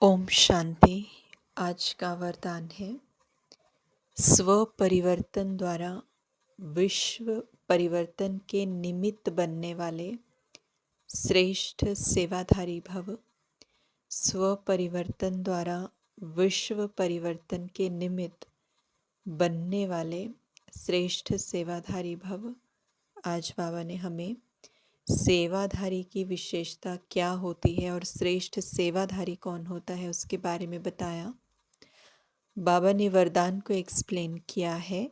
ओम शांति। आज का वरदान है, स्व परिवर्तन द्वारा विश्व परिवर्तन के निमित्त बनने वाले श्रेष्ठ सेवाधारी भव। स्व परिवर्तन द्वारा विश्व परिवर्तन के निमित्त बनने वाले श्रेष्ठ सेवाधारी भव। आज बाबा ने हमें सेवाधारी की विशेषता क्या होती है और श्रेष्ठ सेवाधारी कौन होता है उसके बारे में बताया। बाबा ने वरदान को एक्सप्लेन किया है,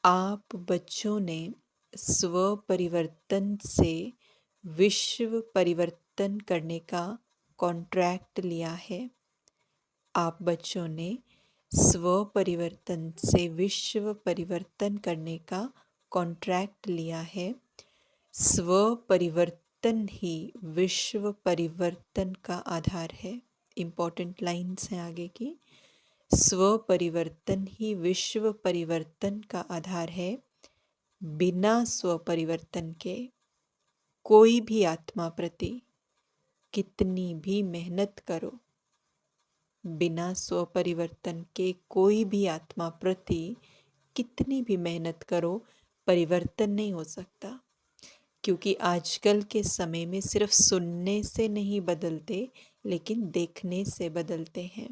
आप बच्चों ने स्व परिवर्तन से विश्व परिवर्तन करने का कॉन्ट्रैक्ट लिया है। आप बच्चों ने स्व परिवर्तन से विश्व परिवर्तन करने का कॉन्ट्रैक्ट लिया है। स्व परिवर्तन ही विश्व परिवर्तन का आधार है। इम्पॉर्टेंट लाइन्स हैं आगे की। स्व परिवर्तन ही विश्व परिवर्तन का आधार है। बिना स्व परिवर्तन के कोई भी आत्मा प्रति कितनी भी मेहनत करो, बिना स्व परिवर्तन के कोई भी आत्मा प्रति कितनी भी मेहनत करो, परिवर्तन नहीं हो सकता। क्योंकि आजकल के समय में सिर्फ सुनने से नहीं बदलते, लेकिन देखने से बदलते हैं।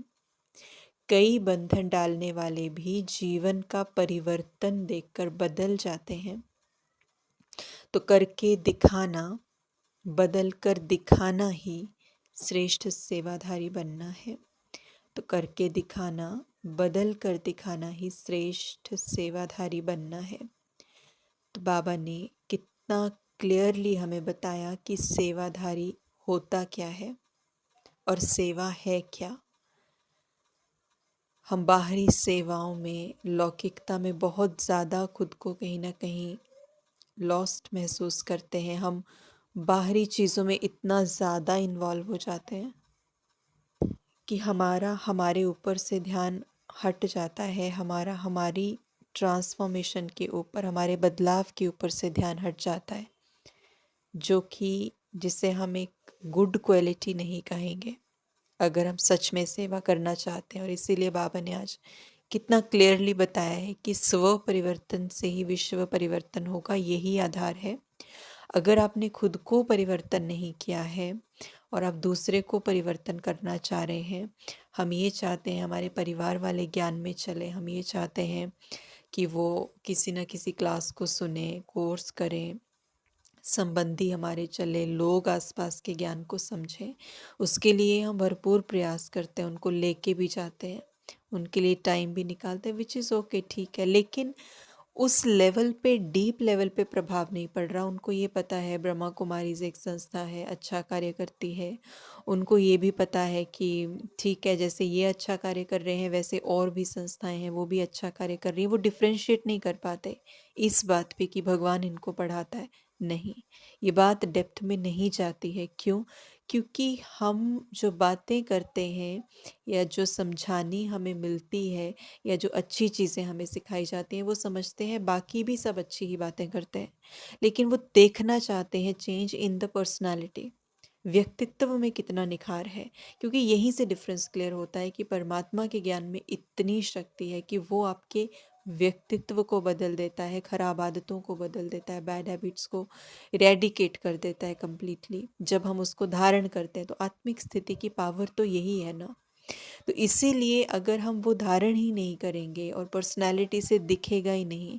कई बंधन डालने वाले भी जीवन का परिवर्तन देखकर बदल जाते हैं। तो करके दिखाना, बदल कर दिखाना ही श्रेष्ठ सेवाधारी बनना है। तो करके दिखाना, बदल कर दिखाना ही श्रेष्ठ सेवाधारी बनना है। तो बाबा ने कितना क्लियरली हमें बताया कि सेवाधारी होता क्या है और सेवा है क्या। हम बाहरी सेवाओं में, लौकिकता में बहुत ज़्यादा खुद को कहीं ना कहीं लॉस्ट महसूस करते हैं। हम बाहरी चीज़ों में इतना ज़्यादा इन्वॉल्व हो जाते हैं कि हमारे ऊपर से ध्यान हट जाता है। हमारी ट्रांसफॉर्मेशन के ऊपर, हमारे बदलाव के ऊपर से ध्यान हट जाता है, जो कि जिसे हम एक गुड क्वालिटी नहीं कहेंगे अगर हम सच में सेवा करना चाहते हैं। और इसीलिए बाबा ने आज कितना क्लियरली बताया है कि स्व परिवर्तन से ही विश्व परिवर्तन होगा, यही आधार है। अगर आपने खुद को परिवर्तन नहीं किया है और आप दूसरे को परिवर्तन करना चाह रहे हैं, हम ये चाहते हैं हमारे परिवार वाले ज्ञान में चले, हम ये चाहते हैं कि वो किसी न किसी क्लास को सुने, कोर्स करें, संबंधी हमारे चले, लोग आसपास के ज्ञान को समझें, उसके लिए हम भरपूर प्रयास करते हैं, उनको लेके भी जाते हैं, उनके लिए टाइम भी निकालते हैं, विच इज़ ओके, ठीक है। लेकिन उस लेवल पे, डीप लेवल पे प्रभाव नहीं पड़ रहा। उनको ये पता है ब्रह्मा कुमारीज एक संस्था है, अच्छा कार्य करती है। उनको ये भी पता है कि ठीक है, जैसे ये अच्छा कार्य कर रहे हैं वैसे और भी संस्थाएं हैं, वो भी अच्छा कार्य कर रही हैं। वो डिफ्रेंशिएट नहीं कर पाते इस बात पे कि भगवान इनको पढ़ाता है, नहीं, ये बात डेप्थ में नहीं जाती है। क्यों? क्योंकि हम जो बातें करते हैं या जो समझानी हमें मिलती है या जो अच्छी चीज़ें हमें सिखाई जाती हैं, वो समझते हैं बाकी भी सब अच्छी ही बातें करते हैं, लेकिन वो देखना चाहते हैं चेंज इन द पर्सनालिटी, व्यक्तित्व में कितना निखार है। क्योंकि यहीं से डिफरेंस क्लियर होता है कि परमात्मा के ज्ञान में इतनी शक्ति है कि वो आपके व्यक्तित्व को बदल देता है, खराब आदतों को बदल देता है, बैड हैबिट्स को इरेडिकेट कर देता है कम्प्लीटली, जब हम उसको धारण करते हैं। तो आत्मिक स्थिति की पावर तो यही है ना। तो इसीलिए अगर हम वो धारण ही नहीं करेंगे और पर्सनैलिटी से दिखेगा ही नहीं,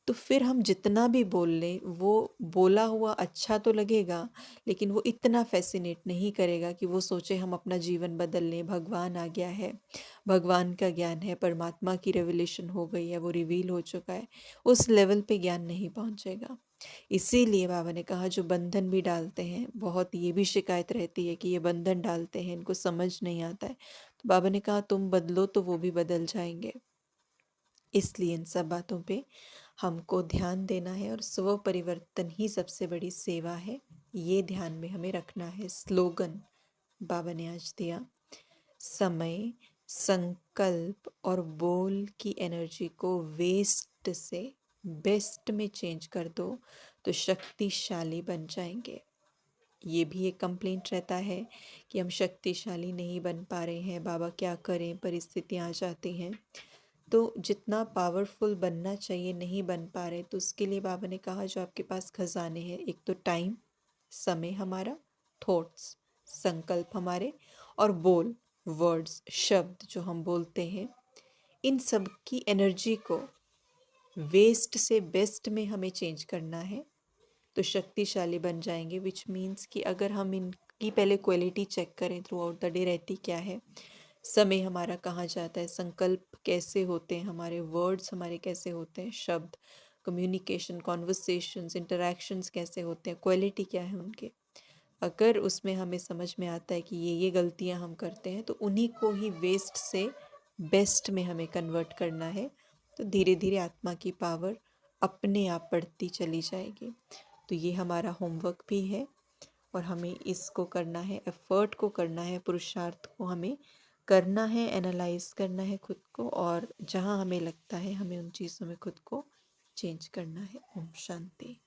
तो फिर हम जितना भी बोल लें, वो बोला हुआ अच्छा तो लगेगा, लेकिन वो इतना फैसिनेट नहीं करेगा कि वो सोचे हम अपना जीवन बदल लें। भगवान आ गया है, भगवान का ज्ञान है, परमात्मा की रेवलेशन हो गई है, वो रिवील हो चुका है, उस लेवल पे ज्ञान नहीं पहुंचेगा। इसीलिए बाबा ने कहा जो बंधन भी डालते हैं, बहुत ये भी शिकायत रहती है कि ये बंधन डालते हैं, इनको समझ नहीं आता है। तो बाबा ने कहा तुम बदलो तो वो भी बदल जाएंगे। इसलिए इन सब बातों पे हमको ध्यान देना है और स्व परिवर्तन ही सबसे बड़ी सेवा है, ये ध्यान में हमें रखना है। स्लोगन बाबा ने आज दिया, समय, संकल्प और बोल की एनर्जी को वेस्ट से बेस्ट में चेंज कर दो तो शक्तिशाली बन जाएंगे। ये भी एक कंप्लेंट रहता है कि हम शक्तिशाली नहीं बन पा रहे हैं, बाबा क्या करें, परिस्थितियाँ आ जाती हैं। तो जितना पावरफुल बनना चाहिए नहीं बन पा रहे, तो उसके लिए बाबा ने कहा जो आपके पास खजाने हैं, एक तो टाइम, समय हमारा, थॉट्स, संकल्प हमारे, और बोल, वर्ड्स, शब्द जो हम बोलते हैं, इन सब की एनर्जी को वेस्ट से बेस्ट में हमें चेंज करना है, तो शक्तिशाली बन जाएंगे। विच मीन्स कि अगर हम इनकी पहले क्वालिटी चेक करें थ्रू आउट द डे रहती क्या है, समय हमारा कहाँ जाता है, संकल्प कैसे होते हैं हमारे, वर्ड्स हमारे कैसे होते हैं, शब्द, कम्युनिकेशन, कॉन्वर्सेशंस, इंटरेक्शंस कैसे होते हैं, क्वालिटी क्या है उनके, अगर उसमें हमें समझ में आता है कि ये गलतियां हम करते हैं, तो उन्हीं को ही वेस्ट से बेस्ट में हमें कन्वर्ट करना है। तो धीरे धीरे आत्मा की पावर अपने आप बढ़ती चली जाएगी। तो ये हमारा होमवर्क भी है, और हमें इसको करना है, एफर्ट को करना है, पुरुषार्थ को हमें करना है, एनालाइज करना है खुद को, और जहाँ हमें लगता है हमें उन चीज़ों में खुद को चेंज करना है। ओम शांति।